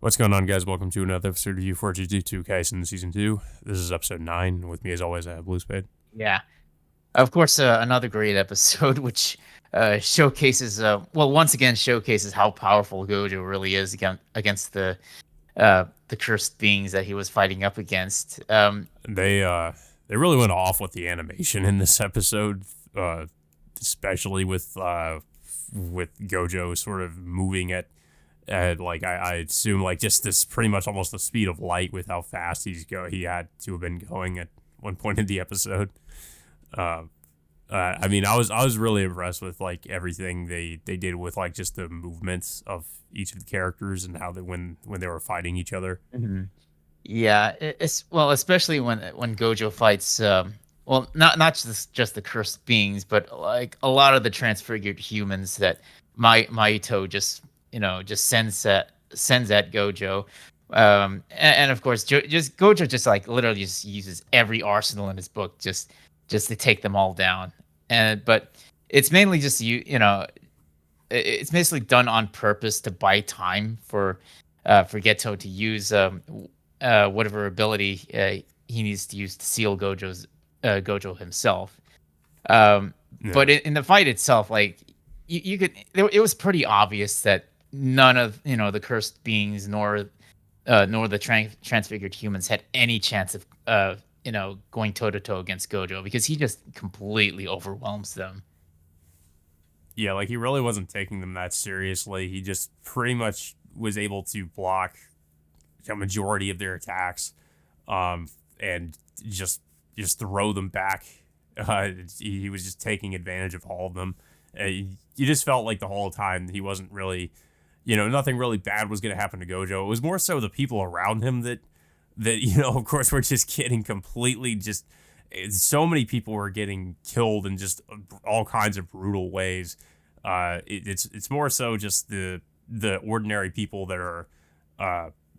What's going on, guys? Welcome to another episode of review for Jujutsu Kaisen Season 2. This is episode 9. With me, as always, I have Blue Spade. Yeah, of course, another great episode, which showcases, once again, showcases how powerful Gojo really is against the cursed beings that he was fighting up against. They really went off with the animation in this episode, especially with Gojo sort of moving at like I assume like just this pretty much almost the speed of light with how fast he had to have been going at one point in the episode. Uh, I mean, I was really impressed with like everything they did with like just the movements of each of the characters and how they when they were fighting each other. Mhm. Yeah, especially when Gojo fights, not just the cursed beings, but like a lot of the transfigured humans that Maito just sends at Gojo. And of course, just Gojo just like literally just uses every arsenal in his book just to take them all down. And but it's mainly just it's basically done on purpose to buy time for Geto to use whatever ability he needs to use to seal Gojo himself. Um, but Yeah. in the fight itself, like you could, it was pretty obvious that none of the cursed beings nor the transfigured humans had any chance of going toe to toe against Gojo because he just completely overwhelms them. Yeah, like he really wasn't taking them that seriously. He just pretty much was able to block a majority of their attacks, um, and just just throw them back. He was just taking advantage of all of them. You just felt like the whole time he wasn't really, nothing really bad was going to happen to Gojo. It was more so the people around him that of course, were just getting completely just. So many people were getting killed in just all kinds of brutal ways. It's more so just the ordinary people that are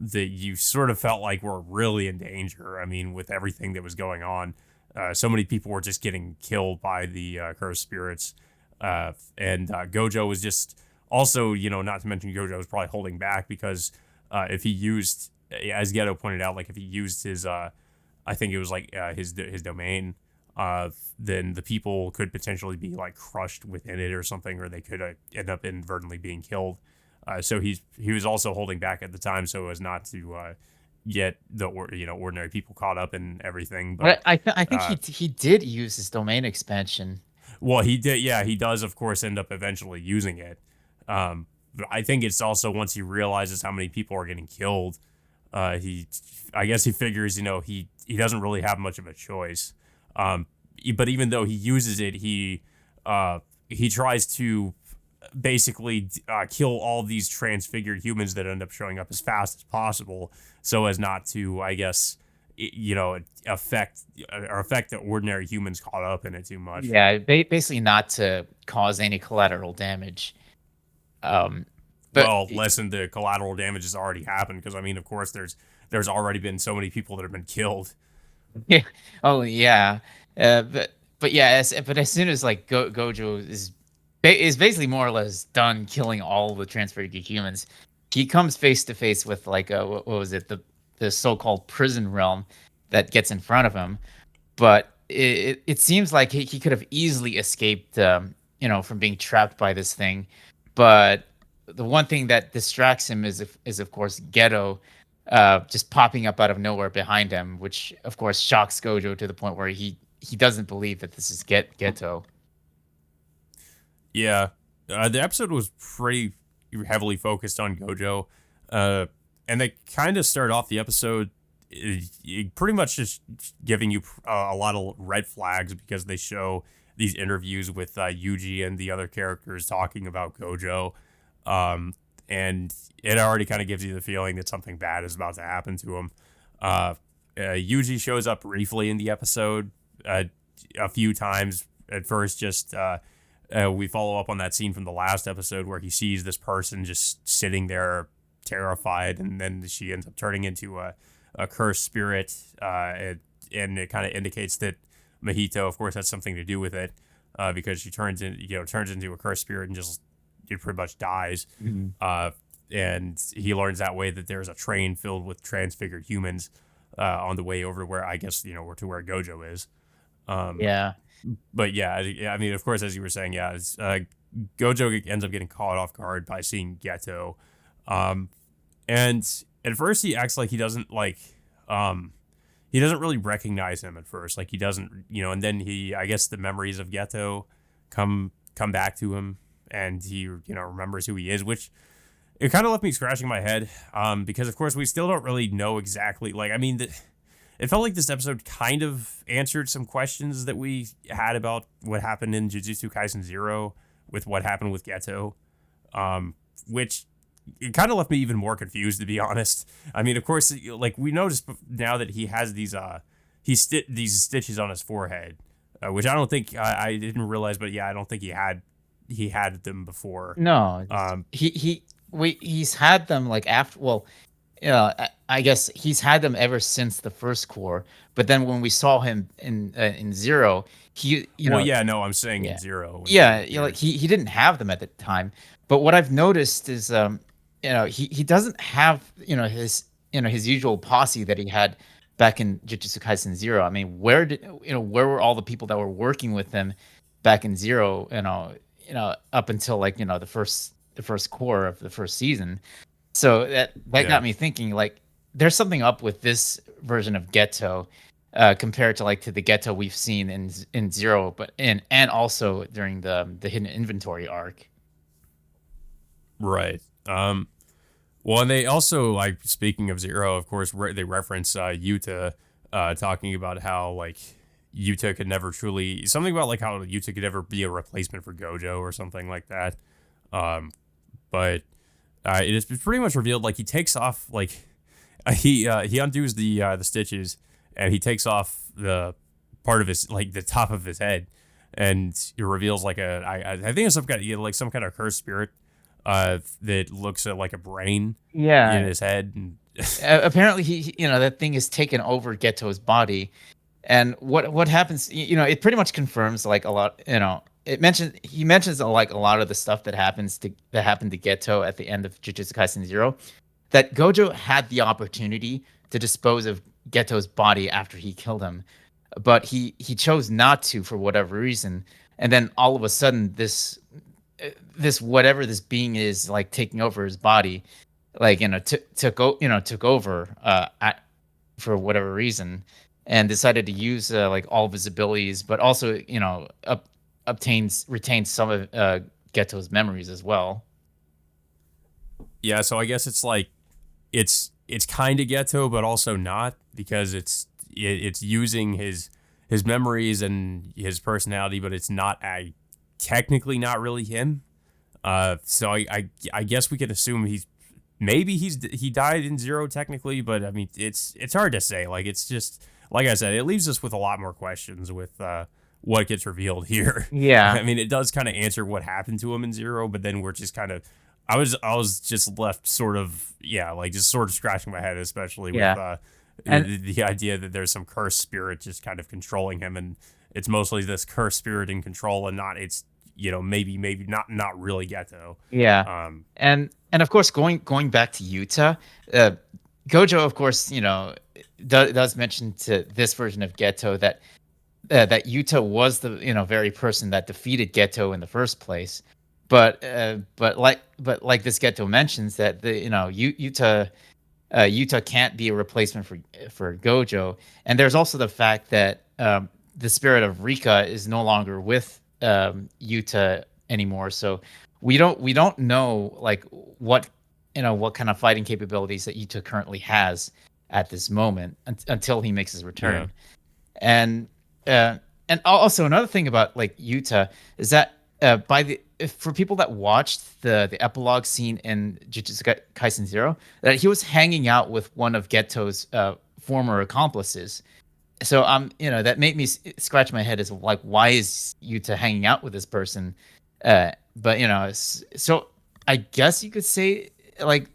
that you sort of felt like were really in danger. I mean, with everything that was going on, so many people were just getting killed by the cursed spirits, and Gojo was just also, not to mention Gojo was probably holding back because if he used, as Geto pointed out, like if he used his, I think it was like his domain, then the people could potentially be like crushed within it or something, or they could end up inadvertently being killed. So he was also holding back at the time so as not to get the ordinary people caught up in everything. But But I think uh, he did use his domain expansion. well, he did. Yeah, he does. Of course, end up eventually using it. But I think it's also once he realizes how many people are getting killed, he, I guess he figures, he doesn't really have much of a choice. But even though he uses it, he tries to basically kill all these transfigured humans that end up showing up as fast as possible, so as not to, I guess, affect the ordinary humans caught up in it too much. Yeah, basically not to cause any collateral damage. Um, but Well, lessen the collateral damage has already happened because I mean, of course, there's already been so many people that have been killed. yeah, oh yeah, but yeah, but as soon as like Gojo is basically more or less done killing all the transferred humans, he comes face to face with like what was it, the so-called prison realm that gets in front of him. But it seems like he could have easily escaped, from being trapped by this thing. But the one thing that distracts him is of course Ghetto, just popping up out of nowhere behind him, which of course shocks Gojo to the point where he doesn't believe that this is Ghetto. Yeah, the episode was pretty heavily focused on Gojo, uh, and they kind of start off the episode pretty much just giving you a lot of red flags because they show these interviews with Yuji and the other characters talking about Gojo, um, and it already kind of gives you the feeling that something bad is about to happen to him. Uh, Yuji shows up briefly in the episode a few times. At first, just we follow up on that scene from the last episode where he sees this person just sitting there terrified, and then she ends up turning into a cursed spirit, and it kind of indicates that Mahito, of course, has something to do with it, because she turns into a cursed spirit and just it pretty much dies. Mhm. Uh, and he learns that way that there's a train filled with transfigured humans on the way over to where I guess to where Gojo is. Um, Yeah. but yeah, I mean, of course, as you were saying, yeah, Gojo ends up getting caught off guard by seeing Geto, um, and at first he acts like um, he doesn't really recognize him at first, like he doesn't, and then I guess the memories of Geto come back to him, and he remembers who he is, which it kind of left me scratching my head, because of course we still don't really know exactly, like, I mean, it felt like this episode kind of answered some questions that we had about what happened in Jujutsu Kaisen 0 with what happened with Geto, which it kind of left me even more confused, to be honest. I mean, of course, like we noticed now that he has these these stitches on his forehead, which I don't think I didn't realize, but yeah, I don't think he had them before. No, Um, he's had them like after. Well, I guess he's had them ever since the first core. But then when we saw him in Zero, he well, yeah, no, I'm saying in yeah, 0 when he yeah, like appeared. he didn't have them at the time. But what I've noticed is he doesn't have his usual posse that he had back in Jujutsu Kaisen 0. I mean, where were all the people that were working with him back in 0? Up until like the first core of the first season. So that Yeah. got me thinking, like, there's something up with this version of Geto, compared to like to the Geto we've seen in Zero, but and also during the hidden inventory arc. Right. Well, and they also, like, speaking of 0, of course, they reference Yuta, talking about how like Yuta could never truly something about like how Yuta could never be a replacement for Gojo or something like that. But it is pretty much revealed like he takes off like he undoes the stitches, and he takes off the part of his like the top of his head, and it reveals like I think it's some kind of cursed spirit that looks at like a brain in Yeah. his head. And Apparently that thing is taken over Geto's body. And what happens, it pretty much confirms like a lot, he mentions like a lot of the stuff that happened to Geto at the end of Jujutsu Kaisen 0, that Gojo had the opportunity to dispose of Geto's body after he killed him, but he chose not to for whatever reason. And then all of a sudden this whatever this being is like taking over his body, like took over for whatever reason, and decided to use like all of his abilities, but also retains some of Geto's memories as well. yeah, so I guess it's like it's kind of Geto, but also not, because it's using his memories and his personality, but it's not technically not really him. So I guess we could assume he died in 0 technically, but I mean it's hard to say. Like, it's just like I said, it leaves us with a lot more questions with what gets revealed here. Yeah, I mean, it does kind of answer what happened to him in 0, but then we're just kind of I was just left sort of, yeah, like just sort of scratching my head, especially with yeah, and the idea that there's some cursed spirit just kind of controlling him, and it's mostly this cursed spirit in control, and not it's maybe not really Geto. yeah, Um, and of course, going back to Yuta, uh, Gojo, of course, does mention to this version of Geto that Yuta was the very person that defeated Geto in the first place. But like this Geto mentions that the Yuta can't be a replacement for Gojo, and there's also the fact that the spirit of Rika is no longer with Yuta anymore. So we don't know like what kind of fighting capabilities that Yuta currently has at this moment until he makes his yeah, return. And and also another thing about like Yuta is that for people that watched the epilogue scene in Jujutsu Kaisen 0, that he was hanging out with one of Geto's former accomplices. So that made me scratch my head as like, why is Yuta hanging out with this person? But so I guess you could say like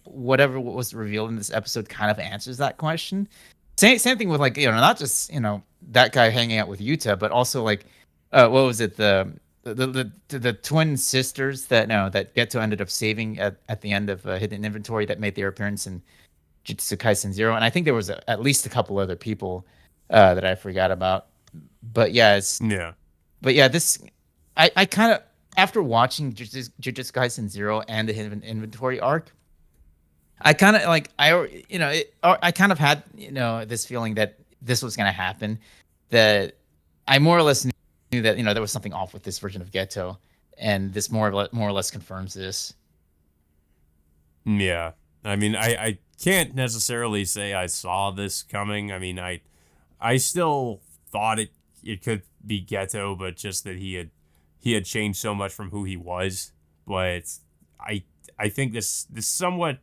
whatever was revealed in this episode kind of answers that question. Same thing with like not just that guy hanging out with Yuta, but also like what was it, the twin sisters that no that Geto ended up saving at the end of Hidden Inventory that made their appearance in Jujutsu Kaisen Zero, and I think there was at least a couple other people that I forgot about. But yeah, Yeah. this I kind of after watching Jujutsu Kaisen Zero and the Hidden Inventory arc, I kind of like I kind of had this feeling that this was gonna happen, that I more or less knew that there was something off with this version of Geto, and this more or less confirms this. Yeah. I mean, I can't necessarily say I saw this coming. I mean, I still thought it could be Ghetto, but just that he had changed so much from who he was. But I I think this somewhat,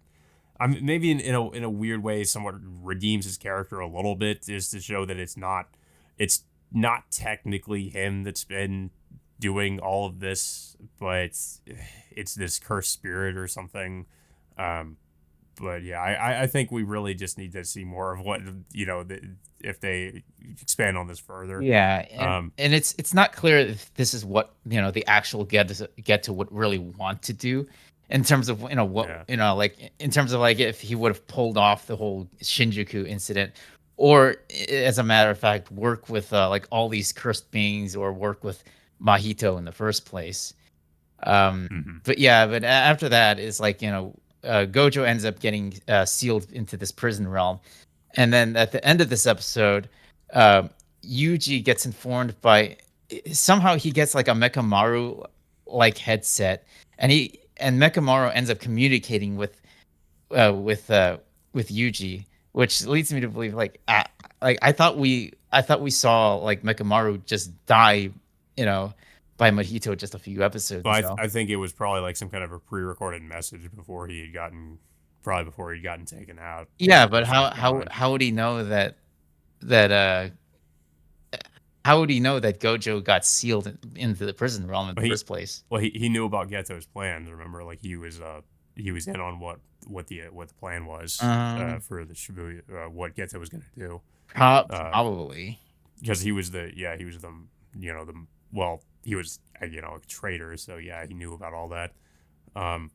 I mean, maybe in a weird way, somewhat redeems his character a little bit, is to show that it's not technically him that's been doing all of this, but it's this cursed spirit or something. Um, but yeah, I think we really just need to see more of what if they expand on this further. Yeah, Um, and it's not clear if this is what the actual get to would really want to do in terms of what yeah, like in terms of like if he would have pulled off the whole Shinjuku incident, or as a matter of fact work with like all these cursed beings, or work with Mahito in the first place. hmm But yeah, but after that is like Gojo ends up getting sealed into this prison realm, and then at the end of this episode, uh, Yuji gets informed by somehow he gets like a Mekamaru like headset, and Mekamaru ends up communicating uh, with uh, with Yuji, which leads me to believe like I thought we saw like Mekamaru just die, you know, by Mahito just a few episodes but ago. I think it was probably like some kind of a pre-recorded message before he'd gotten taken out Yeah, but or something. Like, how would he know that how would he know that Gojo got sealed into the prison realm in the but he first place? well he knew about Geto's plans. Remember, like he was in on what the plan was Um, for the Shibuya, what Geto was going to do. Uh, Probably. because he was the the well he was a traitor, so yeah, he knew about all that. Um,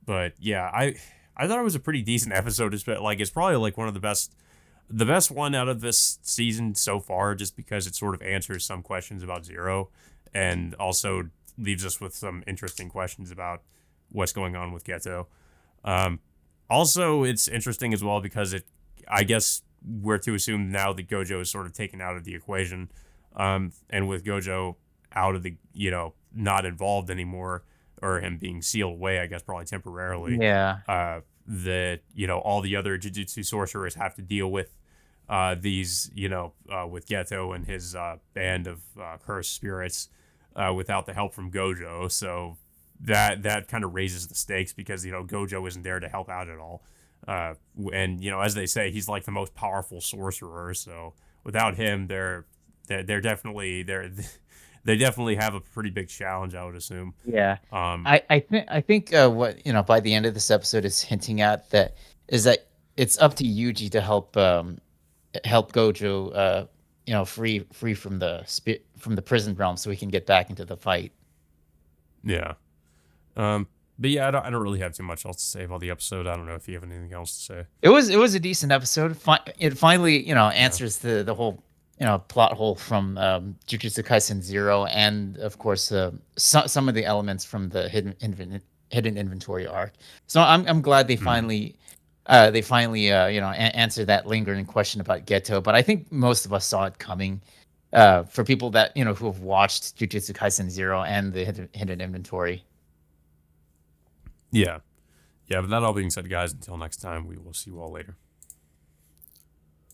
but yeah, I thought it was a pretty decent episode. Like it's probably like one of the best one out of this season so far, just because it sort of answers some questions about Zero, and also leaves us with some interesting questions about what's going on with Geto. Um, Also, it's interesting as well because I guess we're to assume now that Gojo is sort of taken out of the equation, and with Gojo out of the not involved anymore, or him being sealed away, I guess probably temporarily. Yeah. That all the other Jujutsu sorcerers have to deal with these with Geto and his band of cursed spirits without the help from Gojo. So that kind of raises the stakes because Gojo isn't there to help out at all. And as they say, he's like the most powerful sorcerer. So without him, they're definitely they definitely have a pretty big challenge, I would assume. Yeah. Um, I think what by the end of this episode is hinting at that is that it's up to Yuji to help Gojo free from from the prison realm so he can get back into the fight. yeah. But yeah, I don't really have too much else to say about the episode. I don't know if you have anything else to say. It was a decent episode. It finally Yeah. answers the whole plot hole from Jujutsu Kaisen Zero, and of course some of the elements from the hidden inventory arc. So I'm glad Mhm. they finally answered that lingering question about Geto. But I think most of us saw it coming. For people that who have watched Jujutsu Kaisen Zero and the hidden inventory. Yeah. Yeah, but that all being said, guys, until next time, we will see you all later.